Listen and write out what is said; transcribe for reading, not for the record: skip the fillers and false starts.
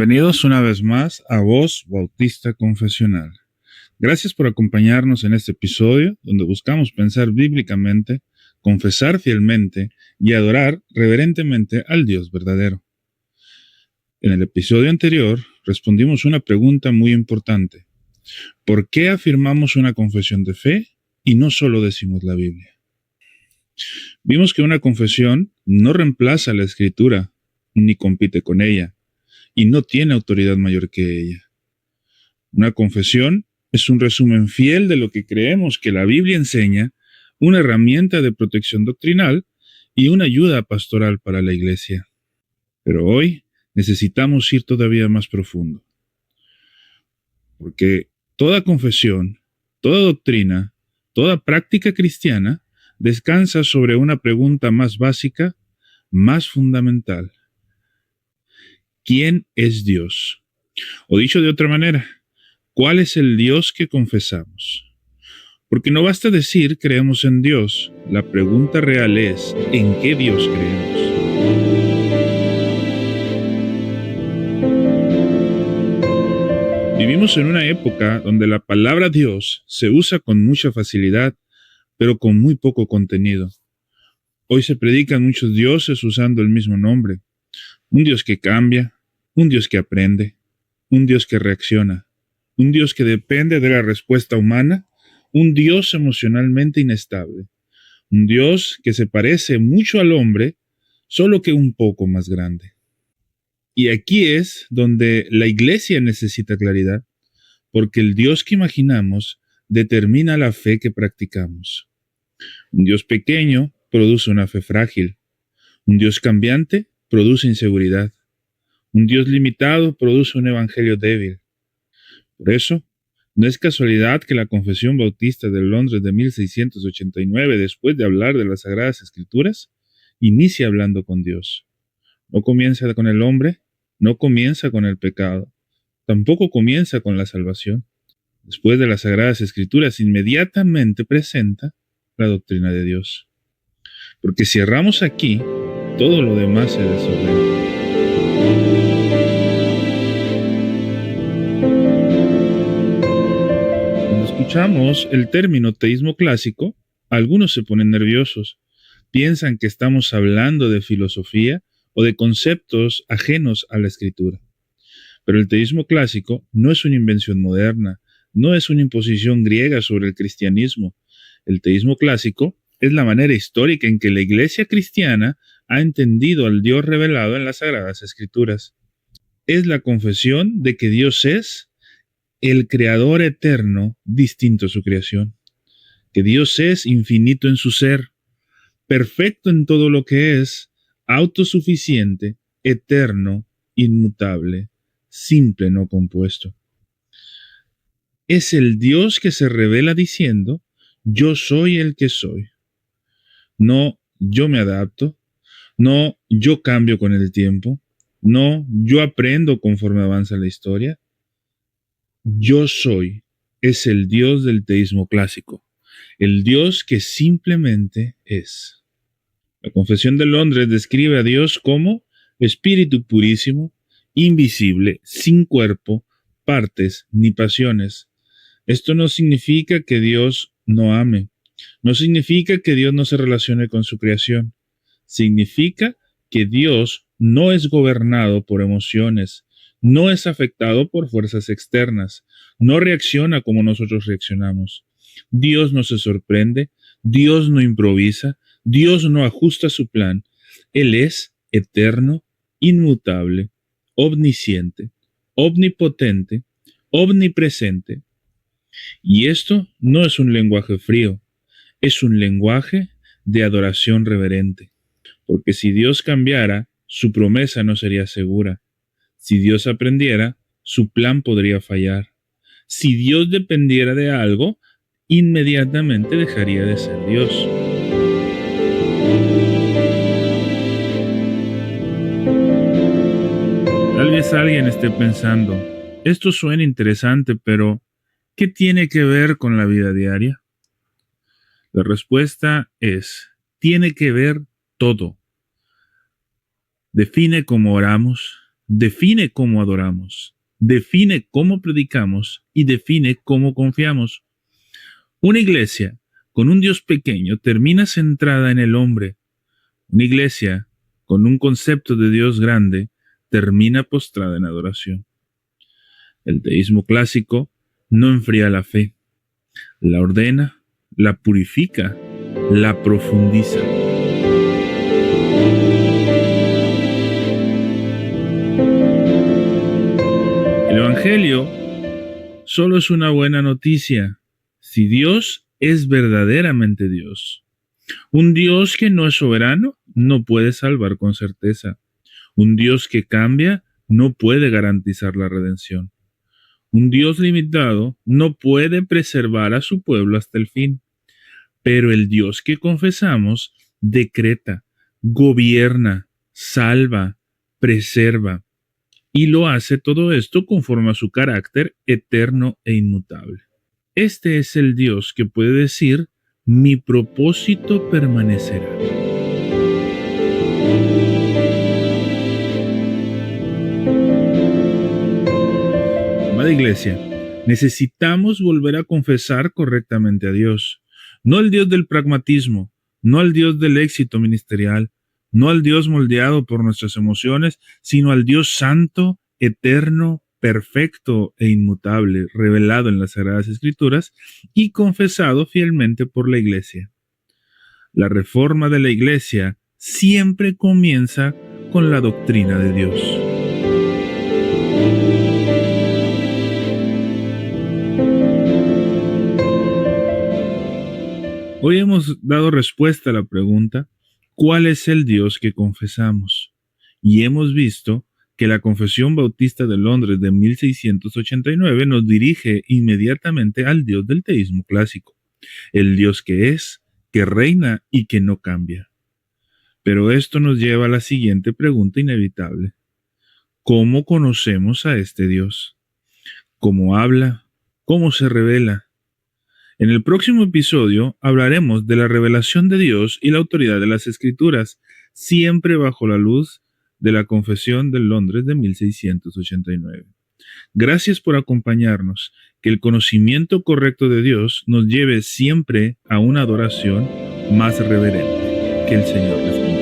Bienvenidos una vez más a Voz Bautista Confesional. Gracias por acompañarnos en este episodio donde buscamos pensar bíblicamente, confesar fielmente y adorar reverentemente al Dios verdadero. En el episodio anterior respondimos una pregunta muy importante. ¿Por qué afirmamos una confesión de fe y no solo decimos la Biblia? Vimos que una confesión no reemplaza la Escritura ni compite con ella, y no tiene autoridad mayor que ella. Una confesión es un resumen fiel de lo que creemos que la Biblia enseña, una herramienta de protección doctrinal y una ayuda pastoral para la Iglesia. Pero hoy necesitamos ir todavía más profundo, porque toda confesión, toda doctrina, toda práctica cristiana descansa sobre una pregunta más básica, más fundamental. ¿Quién es Dios? O dicho de otra manera, ¿cuál es el Dios que confesamos? Porque no basta decir creemos en Dios. La pregunta real es, ¿en qué Dios creemos? Vivimos en una época donde la palabra Dios se usa con mucha facilidad, pero con muy poco contenido. Hoy se predican muchos dioses usando el mismo nombre. Un Dios que cambia, un Dios que aprende, un Dios que reacciona, un Dios que depende de la respuesta humana, un Dios emocionalmente inestable, un Dios que se parece mucho al hombre, solo que un poco más grande. Y aquí es donde la Iglesia necesita claridad, porque el Dios que imaginamos determina la fe que practicamos. Un Dios pequeño produce una fe frágil. Un Dios cambiante produce inseguridad. Un Dios limitado produce un evangelio débil. Por eso, no es casualidad que la Confesión Bautista de Londres de 1689, después de hablar de las Sagradas Escrituras, inicia hablando con Dios. No comienza con el hombre, no comienza con el pecado, tampoco comienza con la salvación. Después de las Sagradas Escrituras, inmediatamente presenta la doctrina de Dios. Porque si erramos aquí, todo lo demás se desordena. Cuando escuchamos el término teísmo clásico, algunos se ponen nerviosos. Piensan que estamos hablando de filosofía o de conceptos ajenos a la Escritura. Pero el teísmo clásico no es una invención moderna, no es una imposición griega sobre el cristianismo. El teísmo clásico es la manera histórica en que la Iglesia cristiana ha entendido al Dios revelado en las Sagradas Escrituras. Es la confesión de que Dios es el Creador eterno, distinto a su creación. Que Dios es infinito en su ser, perfecto en todo lo que es, autosuficiente, eterno, inmutable, simple, no compuesto. Es el Dios que se revela diciendo, yo soy el que soy. No, yo me adapto. No, yo cambio con el tiempo. No, yo aprendo conforme avanza la historia. Yo soy es el Dios del teísmo clásico, el Dios que simplemente es. La Confesión de Londres describe a Dios como espíritu purísimo, invisible, sin cuerpo, partes ni pasiones. Esto no significa que Dios no ame, no significa que Dios no se relacione con su creación. Significa que Dios no es gobernado por emociones, no es afectado por fuerzas externas, no reacciona como nosotros reaccionamos. Dios no se sorprende, Dios no improvisa, Dios no ajusta su plan. Él es eterno, inmutable, omnisciente, omnipotente, omnipresente. Y esto no es un lenguaje frío, es un lenguaje de adoración reverente. Porque si Dios cambiara, su promesa no sería segura. Si Dios aprendiera, su plan podría fallar. Si Dios dependiera de algo, inmediatamente dejaría de ser Dios. Tal vez alguien esté pensando, esto suena interesante, pero ¿qué tiene que ver con la vida diaria? La respuesta es, tiene que ver todo. Define cómo oramos, define cómo adoramos, define cómo predicamos y define cómo confiamos. Una iglesia con un Dios pequeño termina centrada en el hombre. Una iglesia con un concepto de Dios grande termina postrada en adoración. El teísmo clásico no enfría la fe, la ordena, la purifica, la profundiza. El Evangelio solo es una buena noticia si Dios es verdaderamente Dios. Un Dios que no es soberano no puede salvar con certeza. Un Dios que cambia no puede garantizar la redención. Un Dios limitado no puede preservar a su pueblo hasta el fin. Pero el Dios que confesamos decreta, gobierna, salva, preserva. Y lo hace todo esto conforme a su carácter eterno e inmutable. Este es el Dios que puede decir, mi propósito permanecerá. Amada Iglesia, necesitamos volver a confesar correctamente a Dios. No al Dios del pragmatismo, no al Dios del éxito ministerial, no al Dios moldeado por nuestras emociones, sino al Dios santo, eterno, perfecto e inmutable, revelado en las Sagradas Escrituras y confesado fielmente por la Iglesia. La reforma de la Iglesia siempre comienza con la doctrina de Dios. Hoy hemos dado respuesta a la pregunta, ¿cuál es el Dios que confesamos? Y hemos visto que la Confesión Bautista de Londres de 1689 nos dirige inmediatamente al Dios del teísmo clásico, el Dios que es, que reina y que no cambia. Pero esto nos lleva a la siguiente pregunta inevitable. ¿Cómo conocemos a este Dios? ¿Cómo habla? ¿Cómo se revela? En el próximo episodio hablaremos de la revelación de Dios y la autoridad de las Escrituras, siempre bajo la luz de la Confesión de Londres de 1689. Gracias por acompañarnos. Que el conocimiento correcto de Dios nos lleve siempre a una adoración más reverente. Que el Señor les bendiga.